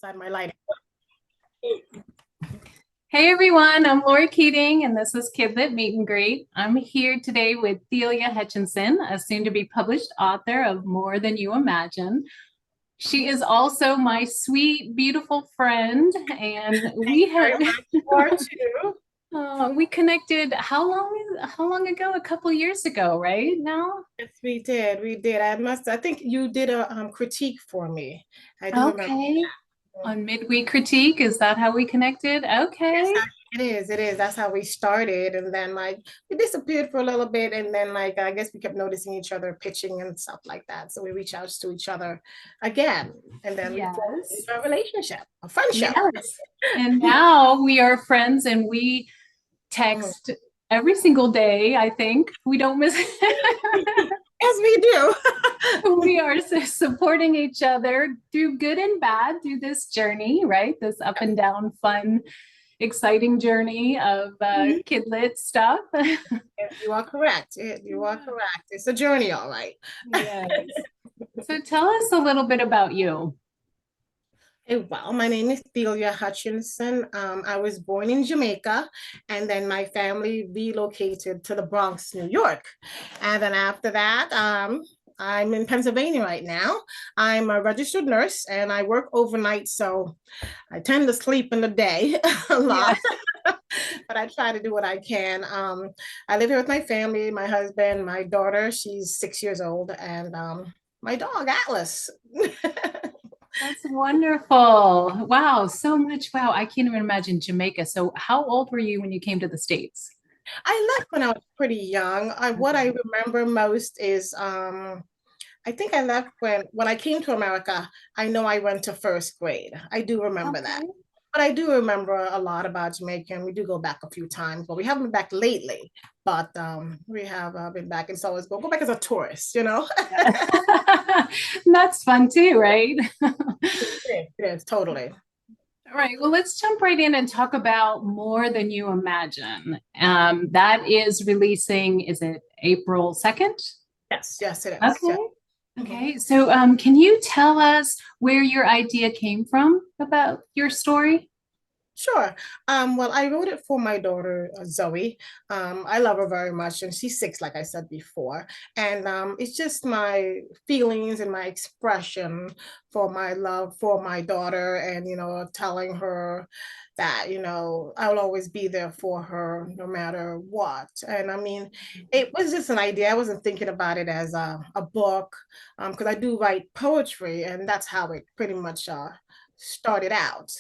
Side my lighting. Hey everyone, I'm Lori Keating, and this is KidLit Meet and Greet. I'm here today with Thelia Hutchinson, a soon-to-be published author of More Than You Imagine. She is also my sweet, beautiful friend, and we Very have much more too. we connected. How long ago? A couple years ago, right now? Yes, we did. We did. I think you did a critique for me. I do remember. Okay. On midweek critique, is that how we connected? Yes, Okay. it is. It is. That's how we started. And then we disappeared for a little bit. And then I guess we kept noticing each other pitching and stuff like that. So we reached out to each other again. And then we formed Yes. into a relationship, a friendship. Yes. And now we are friends and we Mm. text every single day, I think. We don't miss Yes, we do. we are supporting each other through good and bad through this journey, right? This up and down, fun, exciting journey of Mhm. KidLit stuff. Yes, you are correct. You are correct. It's a journey, all right. Yes. So tell us a little bit about you. Well, my name is Thelia Hutchinson. I was born in Jamaica, and then my family relocated to the Bronx, New York. And then after that, I'm in Pennsylvania right now. I'm a registered nurse, and I work overnight, so I tend to sleep in the day a Yeah. lot. But I try to do what I can. I live here with my family, my husband, my daughter. She's 6 years old, and my dog Atlas. That's wonderful. Wow, so much. Wow, I can't even imagine Jamaica. So how old were you when you came to the States? I left when I was pretty young. What I Okay. remember most is I think I left when I came to America. I know I went to first grade. I do remember that. Okay. But I do remember a lot about Jamaica, and we do go back a few times. But we haven't been back lately. But we have been back, and so always go back as a tourist, you know? Yeah. That's fun too, right? It is totally. All right, well, let's jump right in and talk about More Than You Imagine. That is releasing, is it April 2nd? Yes, yes, it is. Okay. Yes. Mhm. Okay, so can you tell us where your idea came from about your story? Sure. Well, I wrote it for my daughter, Zoe. I love her very much, and she's 6, like I said before. And it's just my feelings and my expression for my love for my daughter, and telling her that I will always be there for her no matter what. And I mean, it was just an idea. I wasn't thinking about it as a book, because I do write poetry, and that's how it pretty much started out.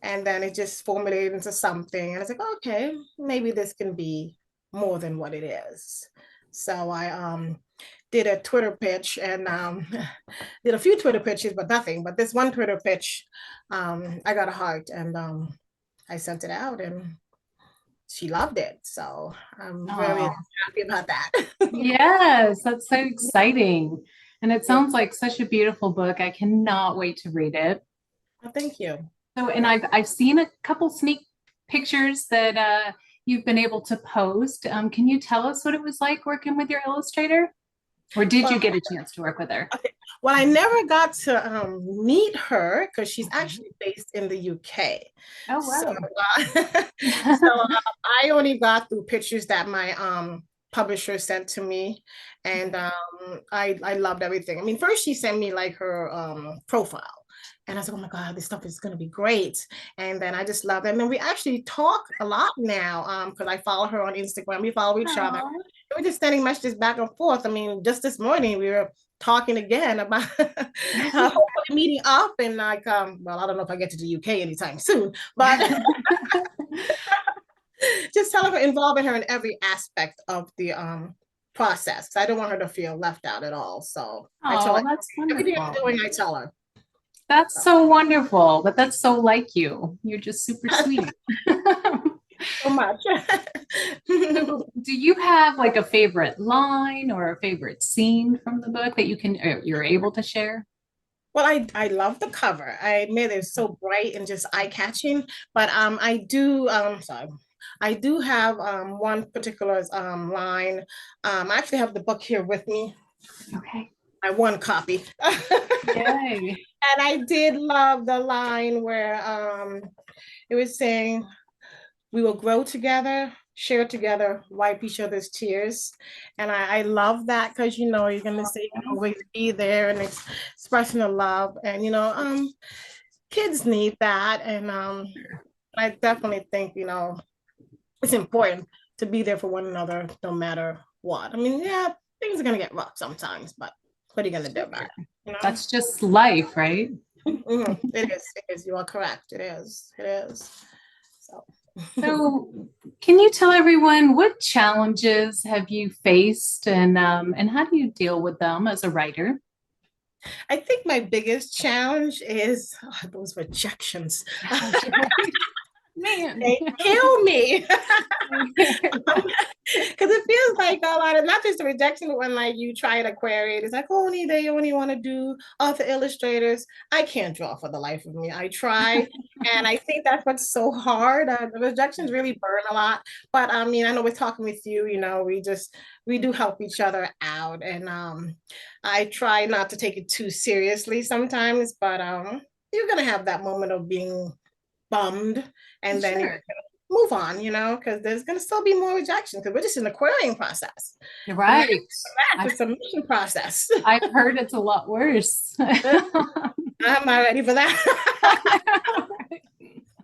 And then it just formulated into something. And I was like, okay, maybe this can be more than what it is. So I did a Twitter pitch and did a few Twitter pitches, but nothing. But this one Twitter pitch, I got a heart, and I sent it out, and she loved it. So I'm very Oh, happy about that. yes, that's so exciting. And it Yeah. sounds like such a beautiful book. I cannot wait to read it. Well, thank you. So, and I've seen a couple sneak pictures that you've been able to post. Can you tell us what it was like working with your illustrator? Or did Well, you get a chance to work with her? okay. Well, I never got to meet her because she's Mhm. actually based in the UK. Oh, So, wow. I only got through pictures that my publisher sent to me, and I loved everything. I mean, first she sent me like her profile. And I was like, oh my God, this stuff is going to be great. And then I just love it. And then we actually talk a lot now because I follow her on Instagram. We follow each other. Aw. We're just sending messages back and forth. I mean, just this morning we were talking again about hopefully meeting up and well, I don't know if I get to the UK anytime soon, but just telling her, involving her in every aspect of the process. I don't want her to feel left out at all. So I tell her Oh, that's everything I'm wonderful. doing, I tell her. That's so wonderful, but that's so like you. You're just super sweet. So much. So, do you have like a favorite line or a favorite scene from the book that you're able to share? Well, I love the cover. I admit it's so bright and just eye-catching, but I do sorry. I do have one particular line. I actually have the book here with me. Okay. my one copy. Yay. And I did love the line where it was saying, we will grow together, share together, wipe each other's tears. And I love that because, you know, you're going to say, always be there and expressing the love. And, you know, kids need that. And I definitely think, you know, it's important to be there for one another no matter what. I mean, yeah, things are going to get rough sometimes, but what are you going to do about it? You know? That's just life, right? Mm-hmm. It is. You are correct. It is. So. So, can you tell everyone what challenges have you faced, and how do you deal with them as a writer? I think my biggest challenge is those rejections. Man. They kill me because it feels like a lot of not just the rejection, but when like you try to query it, it's like, oh, they only want to do author illustrators. I can't draw for the life of me. I try, and I think that's what's so hard. The rejections really burn a lot. But I mean, I know we're talking with you. You know, we do help each other out, and I try not to take it too seriously sometimes. But you're gonna have that moment of being bummed, and then you're Sure. gonna move on, you know, because there's gonna still be more rejection because we're just in the querying process. You're And then right. the submission process. I've heard it's a lot worse. I'm not ready for that.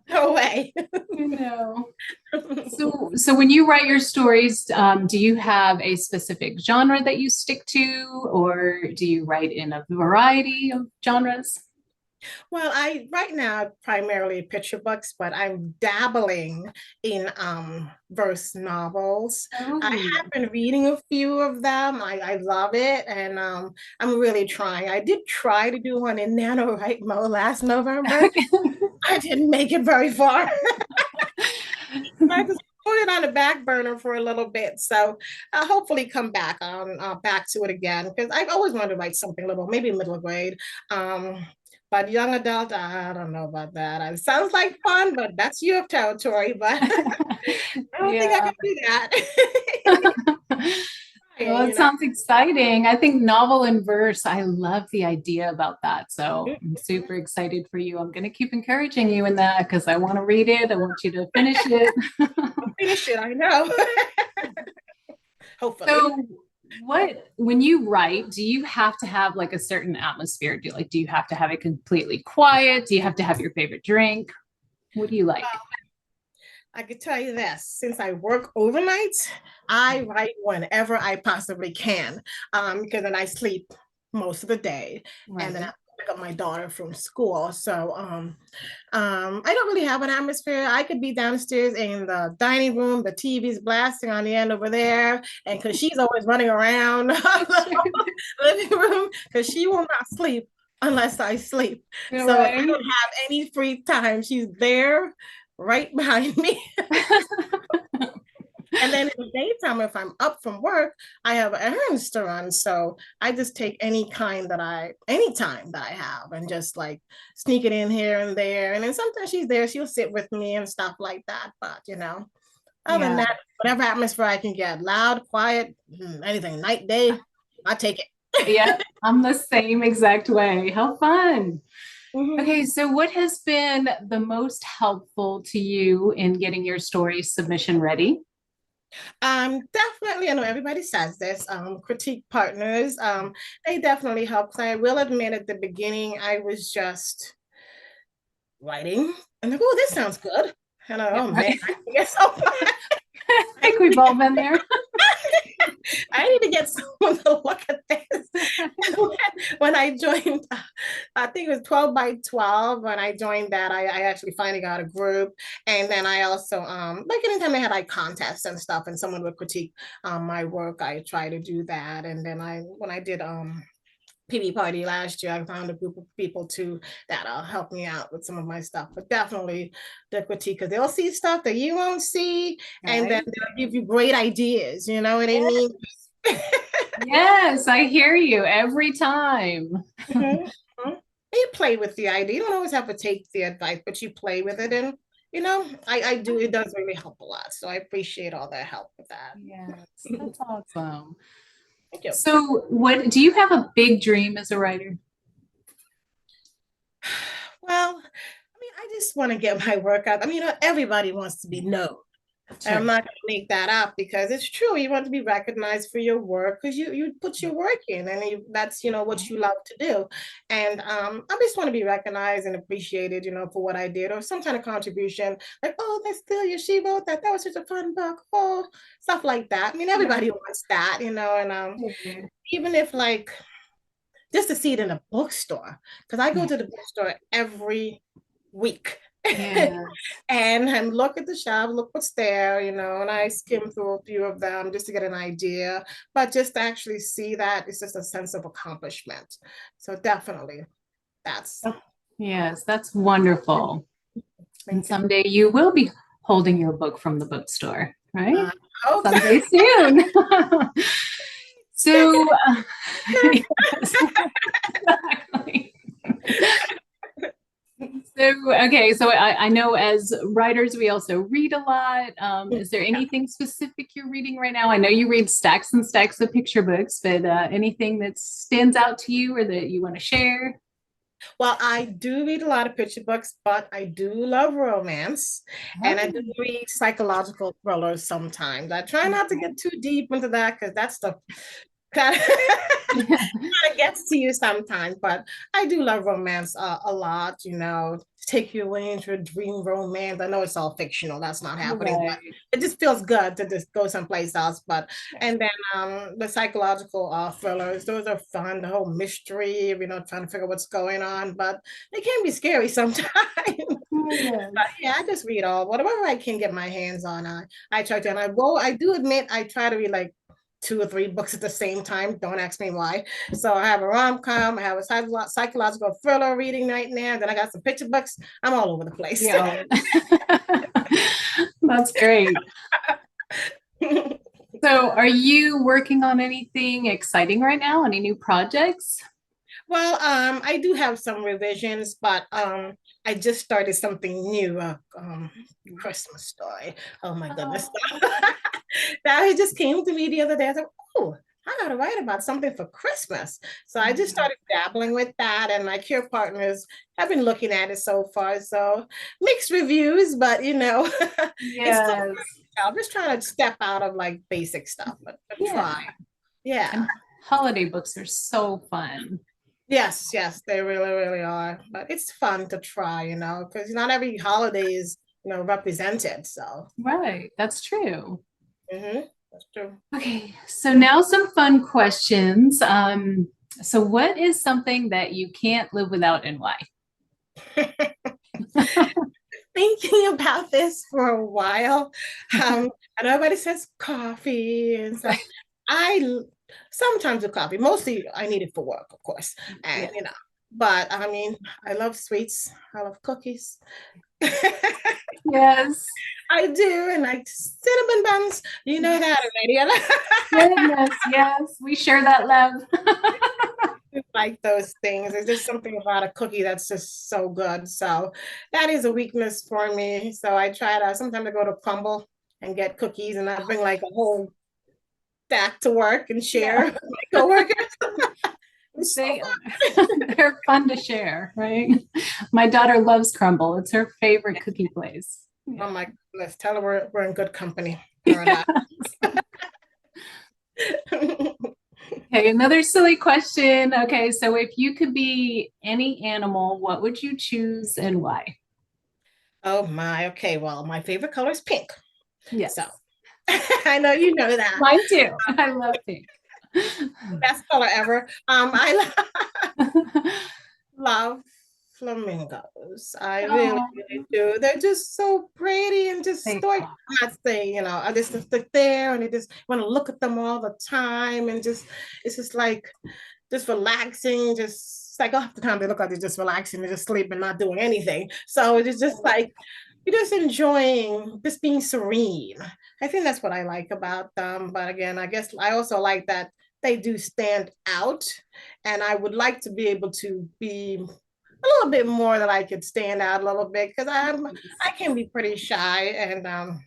No way. You know. So when you write your stories, do you have a specific genre that you stick to, or do you write in a variety of genres? Well, I right now primarily picture books, but I'm dabbling in verse novels. I Oh. have been reading a few of them. I love it, and I'm really trying. I did try to do one in NaNoWriMo last November. I didn't make it very far. I just put it on the back burner for a little bit. So I'll hopefully come back on back to it again because I've always wanted to write something little, maybe middle grade. But young adult, I don't know about that. It sounds like fun, but that's your territory. But I don't think I Yeah. can do that. Well, You it know. sounds exciting. I think novel and verse, I love the idea about that. So I'm super excited for you. I'm going to keep encouraging you in that because I want to read it. I want you to finish it. I'll finish it, I know. Hopefully. So when you write, do you have to have like a certain atmosphere? Do you have to have it completely quiet? Do you have to have your favorite drink? What do you like? I could tell you this, since I work overnight, I write whenever I possibly can, because then I sleep most of the day, and then I Right. pick up my daughter from school. So I don't really have an atmosphere. I could be downstairs in the dining room, the TV's blasting on the end over there, and because she's always running around the living room, because she will not sleep unless I sleep. You're So I right. don't have any free time. She's there right behind me. And then in the daytime, if I'm up from work, I have errands to run. So I just take any time that I have and just like sneak it in here and there. And then sometimes she's there, she'll sit with me and stuff like that. But you know, other than Yeah. that, whatever atmosphere I can get, loud, quiet, anything, night, day, I take it. Yeah, I'm the same exact way. How fun. Mhm. Okay, so what has been the most helpful to you in getting your story submission ready? Definitely, I know everybody says this, critique partners, they definitely help. I will admit at the beginning, I was just writing and like, oh, this sounds good. And Yeah, oh man, right. I need to get someone. I I think need we've to all get, been there. I need to get someone to look at this. When I joined, I think it was 12 by 12. When I joined that, I actually finally got a group. And then I also, like anytime they had like contests and stuff and someone would critique my work, I try to do that. And then when I did PB party last year, I found a group of people too that help me out with some of my stuff. But definitely the critique, because they'll see stuff that you won't see, and then Right? they'll give you great ideas. You know what I mean? Yes, I hear you every time. Mhm, mhm. You play with the idea. You don't always have to take the advice, but you play with it, and you know, I do. It does really help a lot. So I appreciate all that help with that. Yes, that's awesome. Thank you. So what do you have a big dream as a writer? Well, I mean, I just want to get my work out. I mean, everybody wants to be known. And I'm Sure. not going to make that up because it's true. You want to be recognized for your work because you put your work in, and that's what you love to do. And I just want to be recognized and appreciated, for what I did or some kind of contribution. Like, oh, that's Thelia. She wrote that. That was such a fun book. Oh, stuff like that. I mean, everybody wants that, and Yeah. even if like just to see it in a bookstore, because I go to the bookstore every week. Yeah. And look at the shelf, look what's there, and I skim through a few of them just to get an idea. But just to actually see that, it's just a sense of accomplishment. So definitely that's Yes, that's wonderful. And thank you. someday you will be holding your book from the bookstore, right? I hope Someday soon. So, yes, exactly. So, okay, so I know as writers, we also read a lot. Is there anything specific you're reading right now? I know you read stacks and stacks of picture books, but anything that stands out to you or that you want to share? Well, I do read a lot of picture books, but I do love romance, and I do Oh, read psychological thrillers sometimes. I try not to get too deep into that because that's the kind of kind of gets to you sometimes, but I do love romance a lot, take you away into a dream romance. I know it's all fictional, that's not happening, but right. it just feels good to just go someplace else. But and then the psychological thrillers, those are fun, the whole mystery, trying to figure out what's going on, but they can be scary sometimes. Oh, yes. Yeah, I just read all whatever I can get my hands on. I try to, and I do admit I try to read like 2 or 3 books at the same time. Don't ask me why. So I have a rom-com, I have a psychological thriller reading right now, then I got some picture books. I'm all over the place. Yeah. That's great. So, are you working on anything exciting right now? Any new projects? Well, I do have some revisions, but I just started something new, Christmas story. Oh my goodness. Oh, That it just came to me the other day. I was like, oh, I gotta write about something for Christmas. So I just started dabbling with that, and my care partners have been looking at it so far. So mixed reviews, but it's still yes. I'm just trying to step out of like basic stuff, but Yeah. try. Yeah. And holiday books are so fun. Yes, yes, they really, really are. But it's fun to try, because not every holiday is, represented. So, Right. That's true. that's true. Okay. So now some fun questions. So what is something that you can't live without and why? Thinking about this for a while. I know everybody says coffee and stuff. I sometimes do coffee. Mostly I need it for work, of course. And Yeah. but I mean, I love sweets. I love cookies. Yes. I do, and like cinnamon buns. You know that already. Goodness. Yes. We share that love. Like those things. There's just something about a cookie that's just so good. So that is a weakness for me. So I try to sometimes I go to Crumble and get cookies, and I bring like a whole stack to work and share Yeah. with my coworkers. It's so They fun. they're fun to share, right? My daughter loves Crumble. It's her favorite cookie place. Yeah. Oh my goodness. Tell her we're in good company. Her and I. Okay, another silly question. Okay, so if you could be any animal, what would you choose and why? Oh my. Okay. Well, my favorite color is pink. So Yes. I know you know that. Mine too. I love pink. Best color ever. Love flamingos. I really, really Oh, do. They're just so pretty and just they story. are. I'm not saying, I just sit there and I just want to look at them all the time and just it's just like just relaxing, just like half the time they look like they're just relaxing, they're just sleeping, not doing anything. So it's just like you're just enjoying just being serene. I think that's what I like about them. But again, I guess I also like that they do stand out. And I would like to be able to be a little bit more that I could stand out a little bit because I can be pretty shy and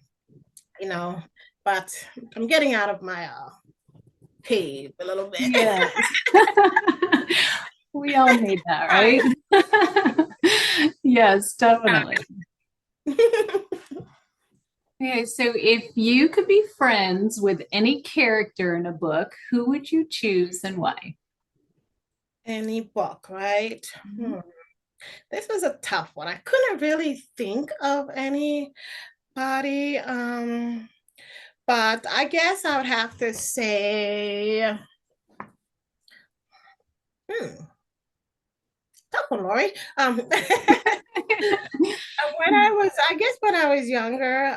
you know, but I'm getting out of my cave a little bit. Yes. We all need that, Right. right? Yes, definitely. Okay, so if you could be friends with any character in a book, who would you choose and why? Any book, right? Mhm. This was a tough one. I couldn't really think of anybody. But I guess I would have to say, hmm, tough one, Lori. I guess when I was younger,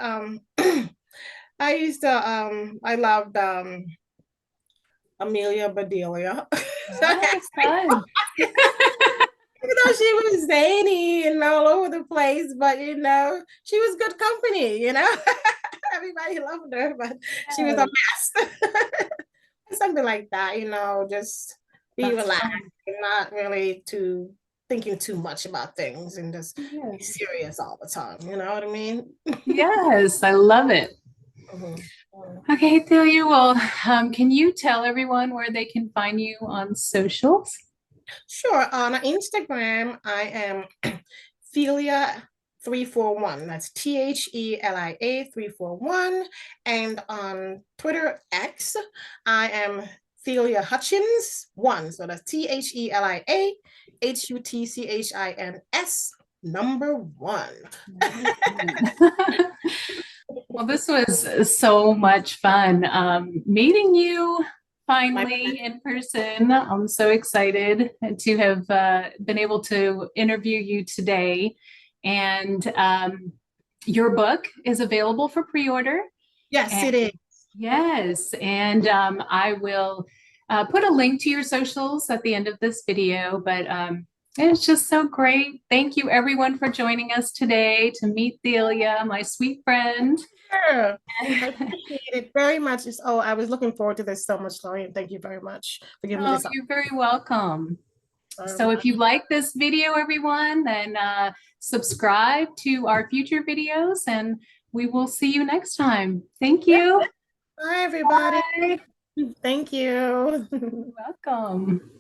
I loved Amelia Bedelia. So Oh, fun. even though she was zany and all over the place, but she was good company. Everybody loved her, but she was a Yes, mess. Something like that, just be that's relaxed fun. and not really too thinking too much about things and just be Yes. serious all the time. You know what I mean? Yes, I love it. Mhm. Okay, Thelia, well, can you tell everyone where they can find you on socials? Sure. On Instagram, I am Thelia 341. That's Thelia 341. And on Twitter X, I am Thelia Hutchins 1. So that's Thelia Hutchins number 1. Well, this was so much fun meeting you My finally in person. I'm so excited to have been able to interview you today. And your book is available for pre-order. Yes, And it is. yes, and I will put a link to your socials at the end of this video, but it's just so great. Thank you everyone for joining us today to meet Thelia, my sweet friend. Sure. I appreciate it very much. I was looking forward to this so much, Lori, and thank you very much for giving me Oh, this you're very welcome. So if opportunity. you like this video, everyone, then subscribe to our future videos and we will see you next time. Thank Yep. you. Bye, everybody. Bye. Thank you. Welcome.